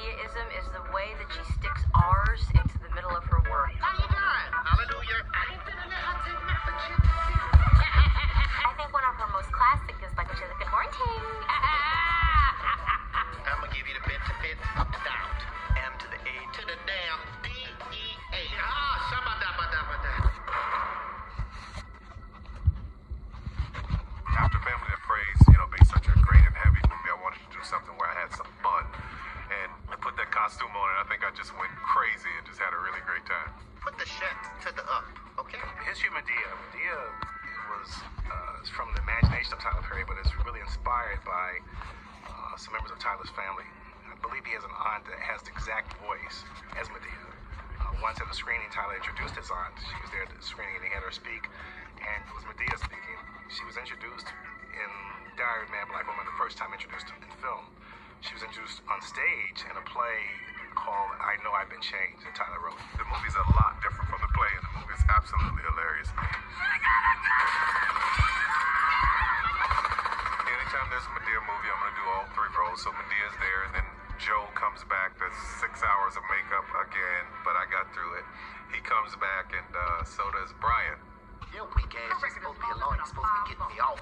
Madeaism is the way that she sticks R's into the middle of her word. How you doing? Hallelujah. I ain't finna let her take my virginity. I think one of her most classic is like, she's like, good morning. I'm gonna give you the benefit of the doubt. M to the A to the damn D-E-A. Shabba-dabba-dabba-da. After Family That Prays, being such a great and heavy movie, I wanted to do something where I had some fun. And I put that costume on and I think I just went crazy and just had a really great time. Put the shirt to the up, okay? History of Madea. Madea was from the imagination of Tyler Perry, but it's really inspired by some members of Tyler's family. I believe he has an aunt that has the exact voice as Madea. Once at the screening, Tyler introduced his aunt. She was there at the screening and he had her speak, and it was Madea speaking. She was introduced in Diary of a Mad Black Woman, the first time introduced in film. She was introduced on stage in a play called I Know I've Been Changed that Tyler wrote. The movie's a lot different from the play, and the movie's absolutely hilarious. Anytime there's a Madea movie, I'm going to do all three roles. So Medea's there, and then Joe comes back. There's 6 hours of makeup again, but I got through it. He comes back, and so does Brian. You're weak ass. You're supposed to be a lawyer. You're supposed to be getting me off.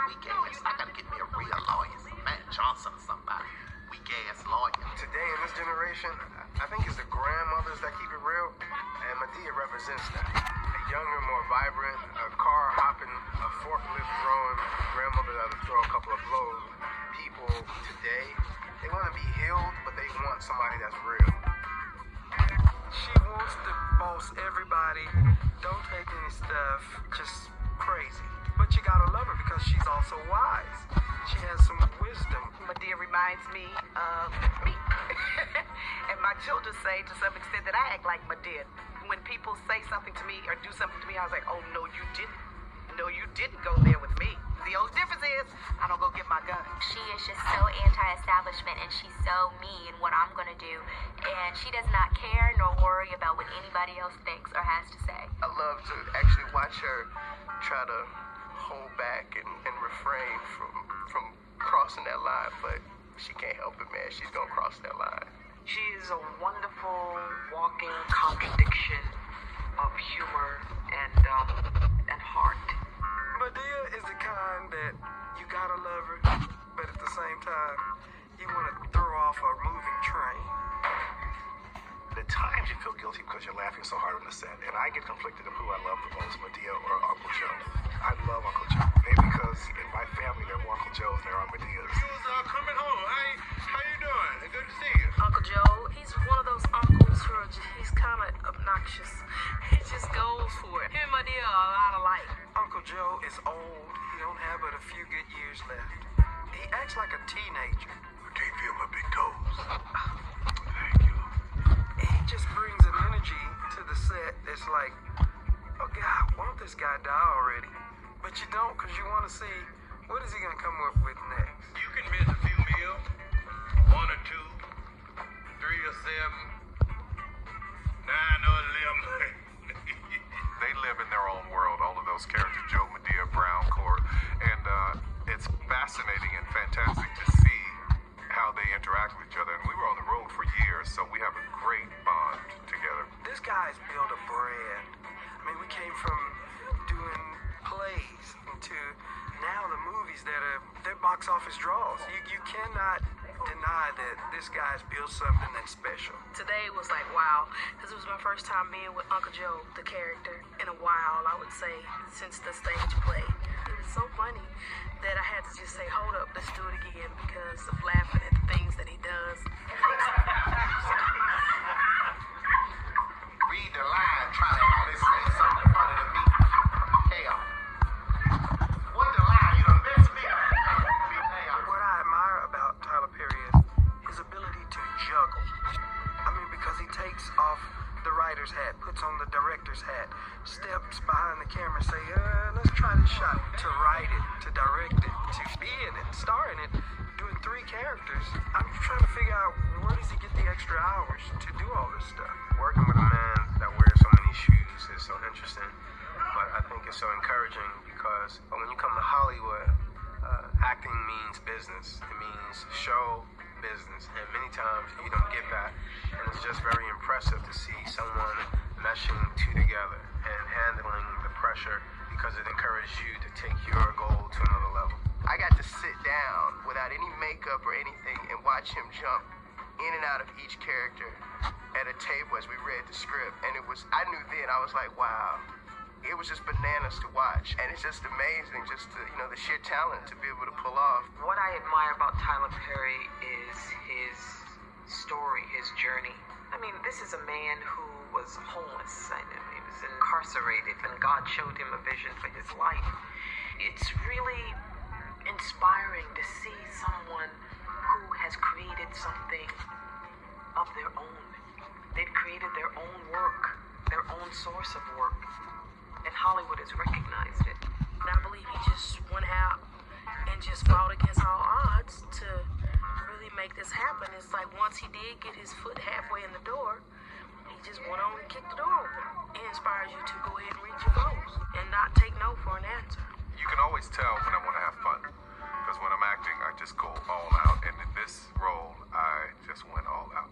Weak ass. I gotta get me a real lawyer. Matt Johnson or somebody. Weak ass lawyer. Today in this generation, I think it's the grandmothers that keep it real, and Madea represents that. A younger, more vibrant, a car hopping, a forklift throwing grandmother that'll throw a couple of blows. People today, they want to be healed, but they want somebody that's real. She wants to boss everybody, don't take any stuff, just crazy. But you gotta love her because she's also wise. She has some wisdom. Madea reminds me of me. And my children say to some extent that I act like Madea. When people say something to me or do something to me, I was like, oh, no, you didn't. No, you didn't go there with me. The only difference is I don't go get my gun. She is just so anti-establishment, and she's so me in what I'm going to do. And she does not care nor worry about what anybody else thinks or has to say. I love to actually watch her try to hold back and refrain from crossing that line, but she can't help it, man. She's gonna cross that line. She is a wonderful walking contradiction of humor and heart. Madea is the kind that you gotta love her, but at the same time, you want to throw off a moving train. The times you feel guilty because you're laughing so hard on the set, and I get conflicted of who I love the most, Madea or Uncle Joe. I love Uncle Joe, maybe because in my family there are more Uncle Joes than there are Madeas. You was coming home. How you doing? Good to see you. Uncle Joe, he's one of those uncles who are he's kind of obnoxious. He just goes for it. Him and Madea are a lot alike. Uncle Joe is old. He don't have but a few good years left. He acts like a teenager. I can't feel my big toes. Thank you. He just brings an energy to the set that's like, oh God, won't this guy die already? But you don't, because you want to see what is he going to come up with next. You can miss a few meals. 1 or 2, 3 or 7, 9 or 11. They live in their own world, all of those characters, Joe, Madea, Brown, Cord, and it's fascinating and fantastic to see how they interact with each other. And we were on the road for years, so we have a great bond together. This guy's built a brand. I mean, we came from doing plays into now the movies that are their box office draws. You cannot deny that this guy's built something that's special. Today was like, wow, because it was my first time being with Uncle Joe, the character, in a while, I would say, since the stage play. It was so funny that I had to just say, hold up, let's do it again, because of laughing at the things that he does. Read the line, try to always say something funny to me. Hell. What the line? You done messed me up. What I admire about Tyler Perry is his ability to juggle. I mean, because he takes off the writer's hat, puts on the director's hat, steps behind the camera and say, let's try this shot. To write it, to direct it, to be in it, star in it, doing 3 characters. I'm just trying to figure out where does he get the extra hours to do all this stuff. Working with a man that wears so many shoes is so interesting, but I think it's so encouraging because when you come to Hollywood, acting means business. It means show, business, and many times you don't get that. And it's just very impressive to see someone meshing two together and handling the pressure because it encouraged you to take your goal to another level. I got to sit down without any makeup or anything and watch him jump in and out of each character at a table as we read the script. And I knew then, I was like, wow. It was just bananas to watch. And it's just amazing just to, the sheer talent to be able to pull off. What I admire about Tyler Perry is his story, his journey. I mean, this is a man who was homeless and he was incarcerated, and God showed him a vision for his life. It's really inspiring to see someone who has created something of their own. They've created their own work, their own source of work, and Hollywood has recognized it. And I believe he just went out and just fought against all odds to really make this happen. It's like once he did get his foot halfway in the door, he just went on and kicked the door open. It inspires you to go ahead and reach your goals and not take no for an answer. You can always tell when I want to have fun. Because when I'm acting, I just go all out. And in this role, I just went all out.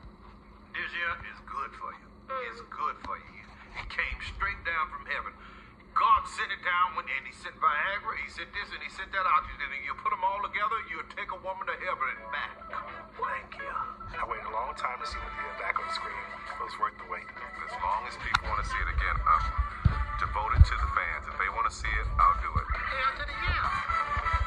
This here is good for you. It's good for you. It came straight down from heaven. God sent it down and he sent Viagra, he sent this, and he sent that oxygen, and you put them all together, you'll take a woman to heaven and back. Thank you. I waited a long time to see Madea back on the screen. It was worth the wait. As long as people want to see it again, I'm devoted to the fans. If they want to see it, I'll do it. Hell to the yeah.